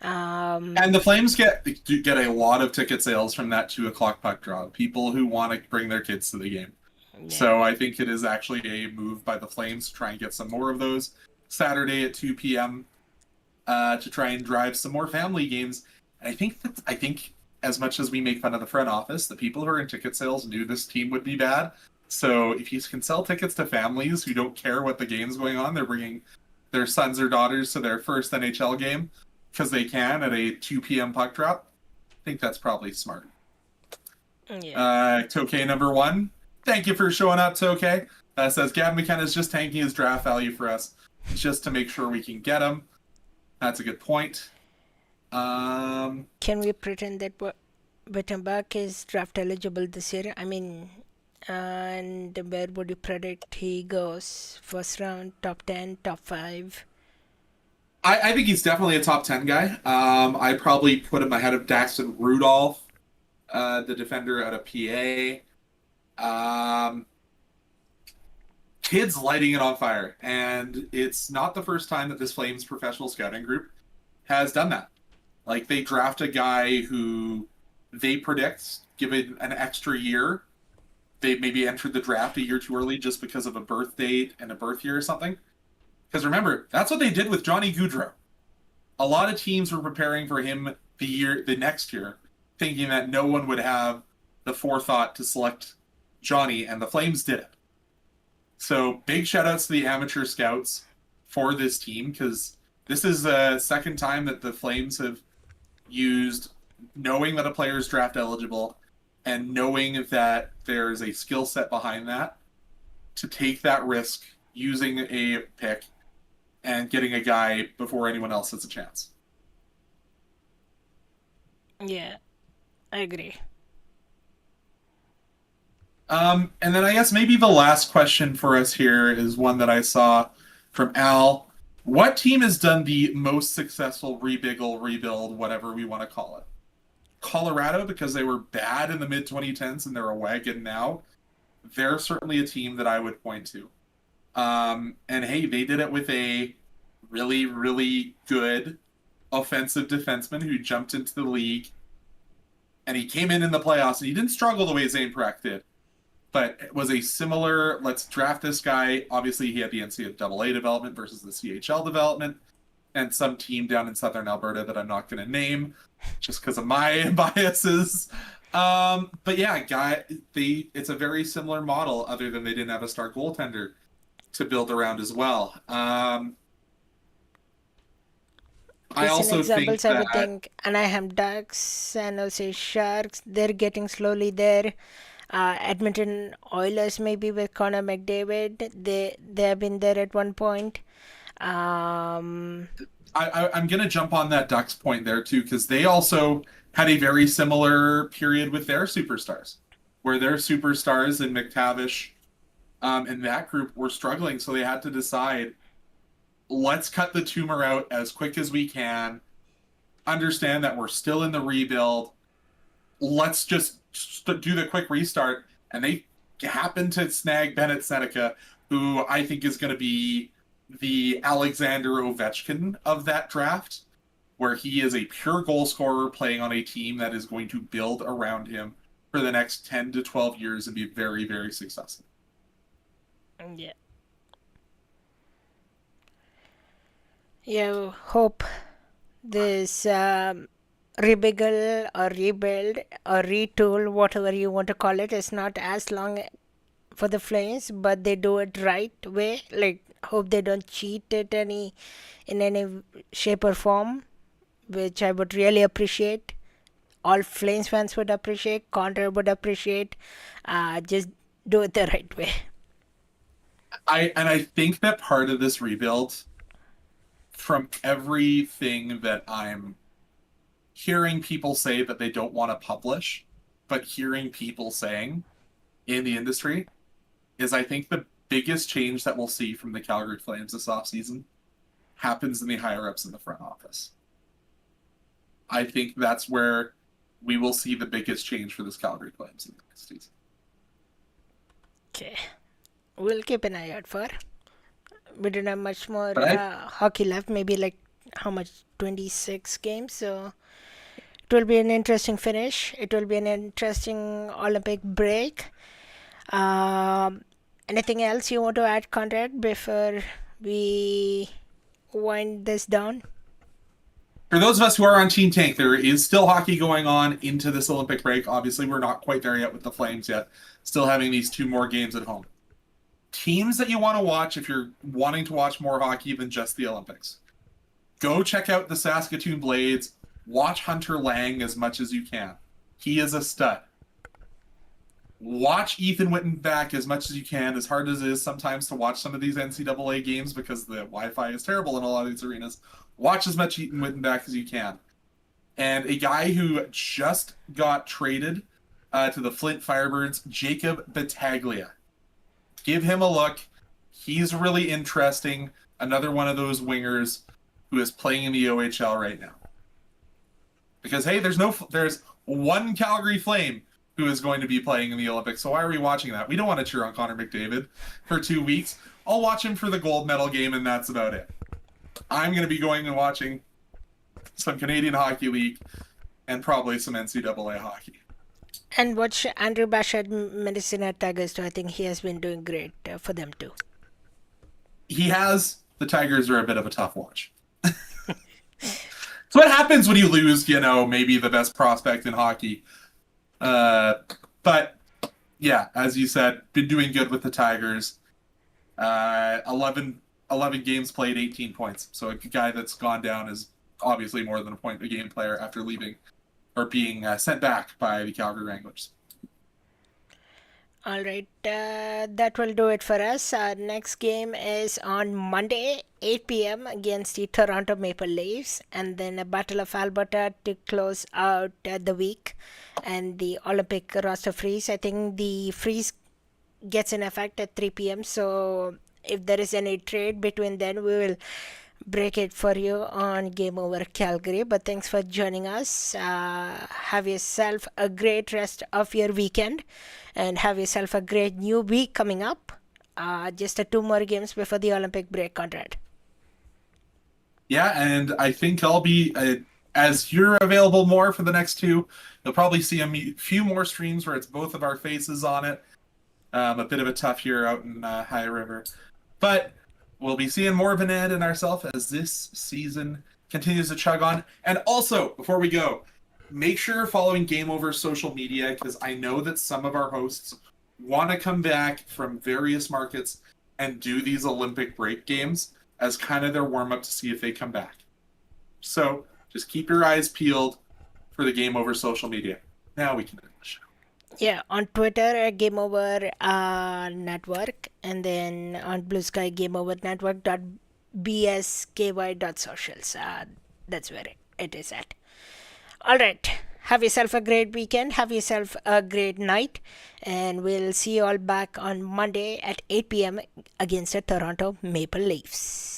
And the Flames get a lot of ticket sales from that 2 o'clock puck draw. People who want to bring their kids to the game. Yeah. So I think it is actually a move by the Flames to try and get some more of those Saturday at 2 p.m. To try and drive some more family games. And I think as much as we make fun of the front office, the people who are in ticket sales knew this team would be bad. So if you can sell tickets to families who don't care what the game's going on, they're bringing their sons or daughters to their first NHL game because they can at a 2 p.m. puck drop, I think that's probably smart. Yeah. Tokay number 1. Thank you for showing up, Tokay. Says Gavin McKenna is just tanking his draft value for us just to make sure we can get him. That's a good point. Can we pretend that Wittenbach is draft eligible this year? I mean, and where would you predict he goes? First round, top 10, top 5? I think he's definitely a top 10 guy. I probably put him ahead of Daxton Rudolph, the defender out of PA. Kid's lighting it on fire, and it's not the first time that this Flames professional scouting group has done that. Like, they draft a guy who they predict, given an extra year, they maybe entered the draft a year too early just because of a birth date and a birth year or something. Because remember, that's what they did with Johnny Gaudreau. A lot of teams were preparing for him the next year, thinking that no one would have the forethought to select Johnny, and the Flames did it. So big shout outs to the amateur scouts for this team, because this is the second time that the Flames have used knowing that a player is draft eligible and knowing that there's a skill set behind that to take that risk using a pick and getting a guy before anyone else has a chance. Yeah, I agree. And then I guess maybe the last question for us here is one that I saw from Al. What team has done the most successful rebuild, whatever we want to call it? Colorado, because they were bad in the mid 2010s and they're a wagon now. They're certainly a team that I would point to. And hey, they did it with a really, really good offensive defenseman who jumped into the league. And he came in the playoffs and he didn't struggle the way Zayne Parekh did. But it was a similar, let's draft this guy. Obviously, he had the NCAA development versus the CHL development, and some team down in southern Alberta that I'm not going to name just because of my biases. But yeah, it's a very similar model, other than they didn't have a star goaltender to build around as well. I Recent also think examples, I would that think Anaheim Ducks, San Jose Sharks, they're getting slowly there. Edmonton Oilers, maybe with Connor McDavid, they have been there at one point. Um, I'm going to jump on that Ducks point there too, because they also had a very similar period with their superstars, where their superstars in McTavish and that group were struggling. So they had to decide, let's cut the tumor out as quick as we can, understand that we're still in the rebuild. Let's just do the quick restart. And they happened to snag Bennett Seneca, who I think is going to be the Alexander Ovechkin of that draft, where he is a pure goal scorer playing on a team that is going to build around him for the next 10 to 12 years and be very, very successful. yeah. Yeah, hope this rebuild or rebuild or retool, whatever you want to call it, is not as long for the Flames, but they do it right way. Like, hope they don't cheat it in any shape or form, which I would really appreciate. All Flames fans would appreciate. Conrad would appreciate. Just do it the right way. I think that part of this rebuild, from everything that I'm hearing people say that they don't want to publish, but hearing people saying in the industry, is I think the biggest change that we'll see from the Calgary Flames this offseason happens in the higher ups in the front office. I think that's where we will see the biggest change for this Calgary Flames in the next season. Okay. We'll keep an eye out for. We don't have much more But hockey left. Maybe like how much? 26 games. So it will be an interesting finish. It will be an interesting Olympic break. Anything else you want to add, Conrad, before we wind this down? for those of us who are on Team Tank, there is still hockey going on into this Olympic break. Obviously, we're not quite there yet with the Flames yet. Still having these 2 more games at home. Teams that you want to watch if you're wanting to watch more hockey than just the Olympics. Go check out the Saskatoon Blades. Watch Hunter Lang as much as you can. He is a stud. Watch Ethan Witten back as much as you can, as hard as it is sometimes to watch some of these NCAA games because the Wi-Fi is terrible in a lot of these arenas. Watch as much Ethan Witten back as you can. And a guy who just got traded to the Flint Firebirds, Jacob Battaglia. Give him a look. He's really interesting. Another one of those wingers who is playing in the OHL right now. Because hey, there's one Calgary Flame who is going to be playing in the Olympics. So why are we watching that? We don't want to cheer on Connor McDavid for 2 weeks. I'll watch him for the gold medal game, and that's about it. I'm going to be going and watching some Canadian Hockey League and probably some NCAA hockey. And watch Andrew Bashard, Medicine at Tigers too. I think he has been doing great for them too. He has. The Tigers are a bit of a tough watch. So what happens when you lose, maybe the best prospect in hockey? But yeah, as you said, been doing good with the Tigers. 11 games played, 18 points. So a guy that's gone down as obviously more than a point a game player after leaving or being sent back by the Calgary Wranglers. All right, that will do it for us. Our next game is on Monday, 8 p.m. against the Toronto Maple Leafs, and then a Battle of Alberta to close out the week, and the Olympic roster freeze. I think the freeze gets in effect at 3 p.m. So if there is any trade between then, we will break it for you on Game Over Calgary. But thanks for joining us. Have yourself a great rest of your weekend and have yourself a great new week coming up. Just 2 more games before the Olympic break, Conrad. Yeah, and I think I'll be, as you're available more for the next 2, you'll probably see a few more streams where it's both of our faces on it. A bit of a tough year out in High River. But we'll be seeing more of Anand and ourselves as this season continues to chug on. And also, before we go, make sure you're following Game Over's social media, because I know that some of our hosts want to come back from various markets and do these Olympic break games as kind of their warm-up to see if they come back. So just keep your eyes peeled for the Game Over social media. Now we can end the show. Yeah, on Twitter, Game Over Network, and then on Blue Sky, Game Over Network.bsky.socials. That's where it is at. All right. Have yourself a great weekend. Have yourself a great night. And we'll see you all back on Monday at 8 p.m. against the Toronto Maple Leafs.